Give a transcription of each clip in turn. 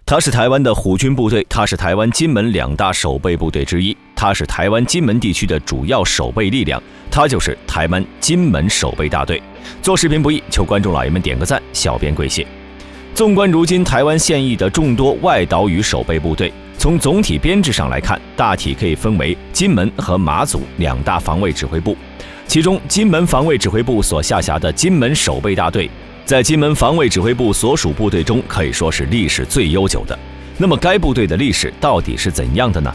它是台湾的虎军部队，它是台湾金门2大守备部队之一，它是台湾金门地区的主要守备力量，它就是台湾金门守备大队。做视频不易，求观众老爷们点个赞，小编跪谢。纵观如今台湾现役的众多外岛屿守备部队，从总体编制上来看，大体可以分为金门和马祖2大防卫指挥部。其中金门防卫指挥部所下辖的金门守备大队，在金门防卫指挥部所属部队中可以说是历史最悠久的。那么该部队的历史到底是怎样的呢？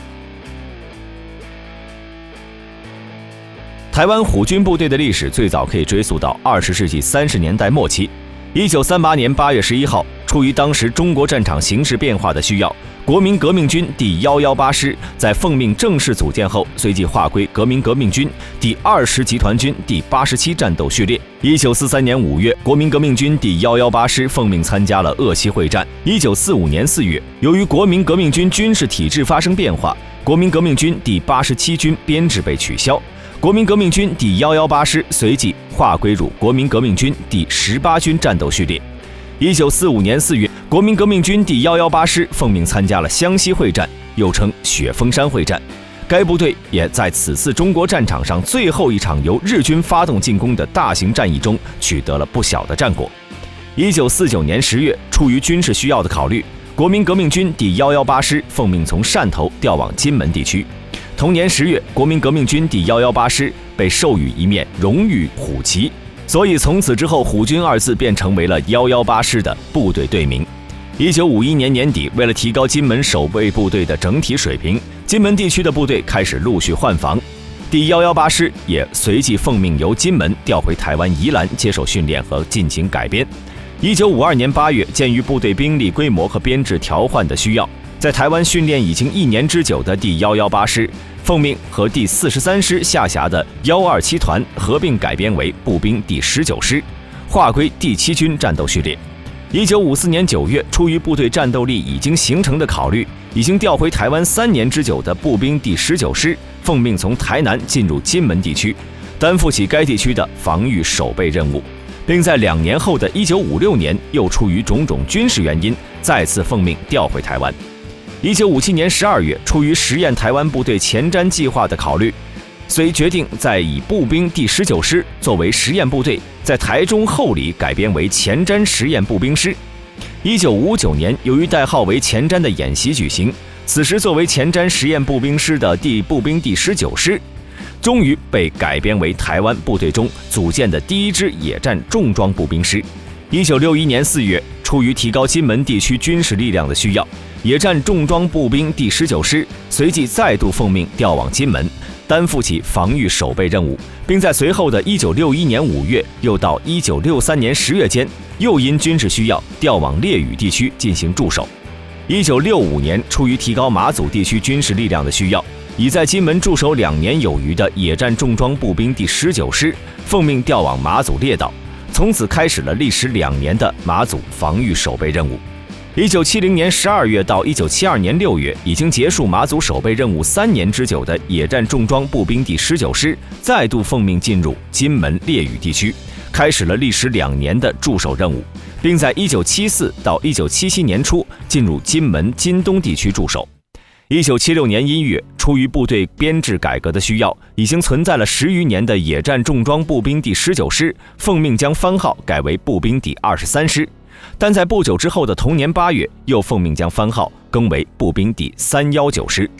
台湾虎军部队的历史最早可以追溯到20世纪30年代末期。1938年8月11号，出于当时中国战场形势变化的需要，国民革命军第118师在奉命正式组建后，随即划归国民革命军第20集团军第87战斗序列。1943年5月，国民革命军第118师奉命参加了鄂西会战。1945年4月，由于国民革命军军事体制发生变化，国民革命军第87军编制被取消，国民革命军第118师随即划归入国民革命军第18军战斗序列。1945年4月，国民革命军第118师奉命参加了湘西会战，又称雪峰山会战。该部队也在此次中国战场上最后一场由日军发动进攻的大型战役中取得了不小的战果。1949年10月，出于军事需要的考虑，国民革命军第118师奉命从汕头调往金门地区。同年10月，国民革命军第118师被授予一面荣誉虎旗，所以从此之后，虎军2字便成为了118师的部队队名。1951年年底，为了提高金门守备部队的整体水平，金门地区的部队开始陆续换防，第118师也随即奉命由金门调回台湾宜兰接受训练和进行改编。1952年8月，鉴于部队兵力规模和编制调换的需要，在台湾训练已经1年之久的第118师奉命和第43师下辖的127团合并改编为步兵第19师，划归第7军战斗序列。1954年9月，出于部队战斗力已经形成的考虑，已经调回台湾3年之久的步兵第19师奉命从台南进入金门地区，担负起该地区的防御守备任务，并在2年后的1956年又出于种种军事原因再次奉命调回台湾。1957年12月，出于实验台湾部队前瞻计划的考虑，遂决定再以步兵第19师作为实验部队，在台中后里改编为前瞻实验步兵师。1959年，由于代号为前瞻的演习举行，此时作为前瞻实验步兵师的步兵第19师，终于被改编为台湾部队中组建的第1支野战重装步兵师。1961年4月，出于提高金门地区军事力量的需要，野战重装步兵第19师随即再度奉命调往金门，担负起防御守备任务，并在随后的1961年5月又到1963年10月间，又因军事需要调往烈屿地区进行驻守。1965年，出于提高马祖地区军事力量的需要，已在金门驻守2年有余的野战重装步兵第19师奉命调往马祖列岛，从此开始了历时2年的马祖防御守备任务。1970年12月到1972年6月，已经结束马祖守备任务3年之久的野战重装步兵第19师再度奉命进入金门烈屿地区，开始了历时2年的驻守任务，并在1974到1977年初进入金门金东地区驻守。1976年1月，出于部队编制改革的需要，已经存在了10余年的野战重装步兵第19师奉命将番号改为步兵第23师，但在不久之后的同年8月，又奉命将番号更为步兵第319师。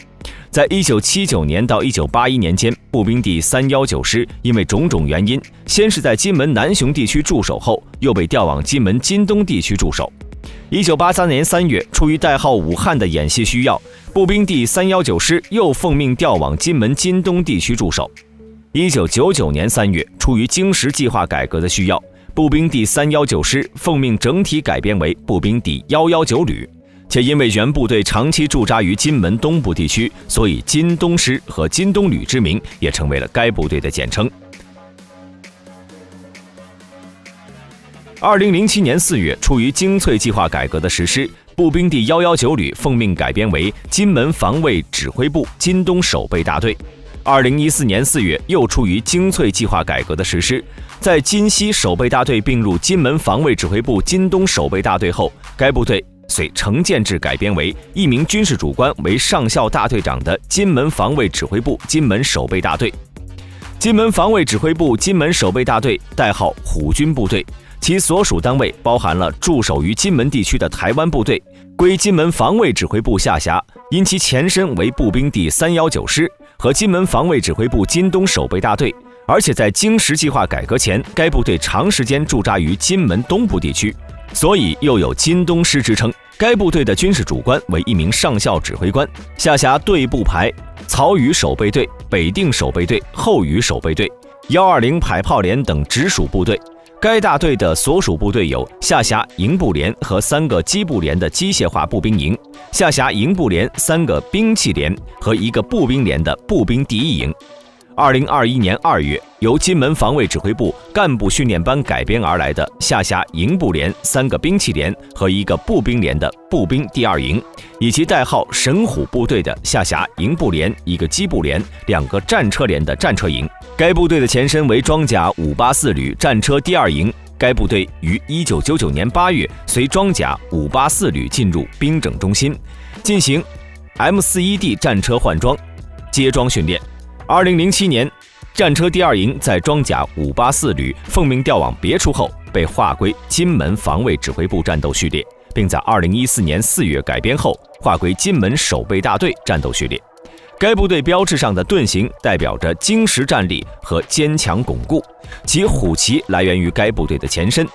在1979年到1981年间，步兵第319师因为种种原因，先是在金门南雄地区驻守后，又被调往金门金东地区驻守。1983年3月，出于代号武汉的演习需要，步兵第319师又奉命调往金门金东地区驻守。1999年3月，出于经时计划改革的需要，步兵第319师奉命整体改编为步兵第119旅，且因为原部队长期驻扎于金门东部地区，所以金东师和金东旅之名也成为了该部队的简称。2007年4月，出于精粹计划改革的实施，步兵第119旅奉命改编为金门防卫指挥部金东守备大队。2014年4月，又出于精粹计划改革的实施，在金西守备大队并入金门防卫指挥部金东守备大队后，该部队遂成建制改编为一名军事主官为上校大队长的金门防卫指挥部金门守备大队。金门防卫指挥部金门守备大队代号虎军部队，其所属单位包含了驻守于金门地区的台湾部队，归金门防卫指挥部下辖，因其前身为步兵第319师和金门防卫指挥部金东守备大队，而且在经十计划改革前，该部队长时间驻扎于金门东部地区，所以又有金东师之称。该部队的军事主官为一名上校指挥官，下辖队部排曹禺守备队、北定守备队、后禺守备队、120迫炮连等直属部队。该大队的所属部队有下辖营部连和3个机部连的机械化步兵营，下辖营部连3个兵器连和1个步兵连的步兵第1营。2021年2月，由金门防卫指挥部干部训练班改编而来的下辖营部连3个兵器连和1个步兵连的步兵第2营，以及代号神虎部队的下辖营部连、1个机部连、2个战车连的战车营。该部队的前身为装甲584旅战车第2营。该部队于1999年8月随装甲584旅进入兵整中心，进行 M41D 战车换装、接装训练。2007年，战车第2营在装甲584旅奉命调往别处后，被划归金门防卫指挥部战斗序列，并在2014年4月改编后划归金门守备大队战斗序列。该部队标志上的盾形代表着精实战力和坚强巩固，其虎旗来源于该部队的前身。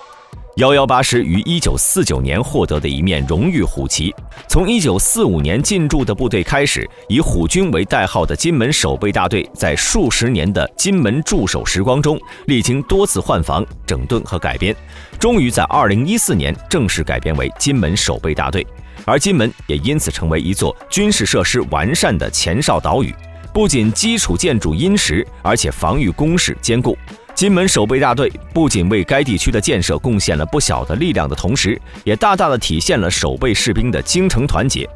118师于1949年获得的一面荣誉虎旗，从1945年进驻的部队开始，以虎军为代号的金门守备大队，在数十年的金门驻守时光中，历经多次换防、整顿和改编，终于在2014年正式改编为金门守备大队。而金门也因此成为一座军事设施完善的前哨岛屿，不仅基础建筑殷实，而且防御工事坚固。金门守备大队不仅为该地区的建设贡献了不小的力量的同时，也大大的体现了守备士兵的精诚团结。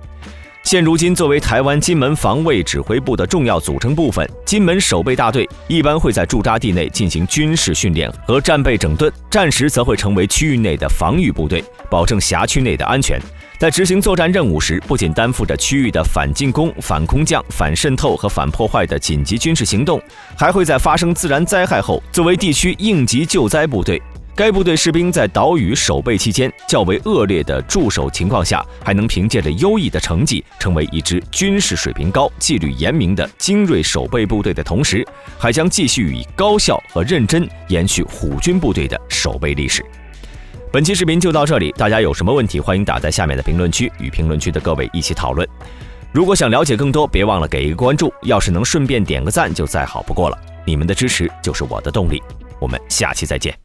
现如今，作为台湾金门防卫指挥部的重要组成部分，金门守备大队一般会在驻扎地内进行军事训练和战备整顿，战时则会成为区域内的防御部队，保证辖区内的安全。在执行作战任务时，不仅担负着区域的反进攻、反空降、反渗透和反破坏的紧急军事行动，还会在发生自然灾害后作为地区应急救灾部队。该部队士兵在岛屿守备期间较为恶劣的驻守情况下，还能凭借着优异的成绩，成为一支军事水平高、纪律严明的精锐守备部队的同时，还将继续以高效和认真延续虎军部队的守备历史。本期视频就到这里，大家有什么问题，欢迎打在下面的评论区，与评论区的各位一起讨论。如果想了解更多，别忘了给一个关注，要是能顺便点个赞就再好不过了。你们的支持就是我的动力。我们下期再见。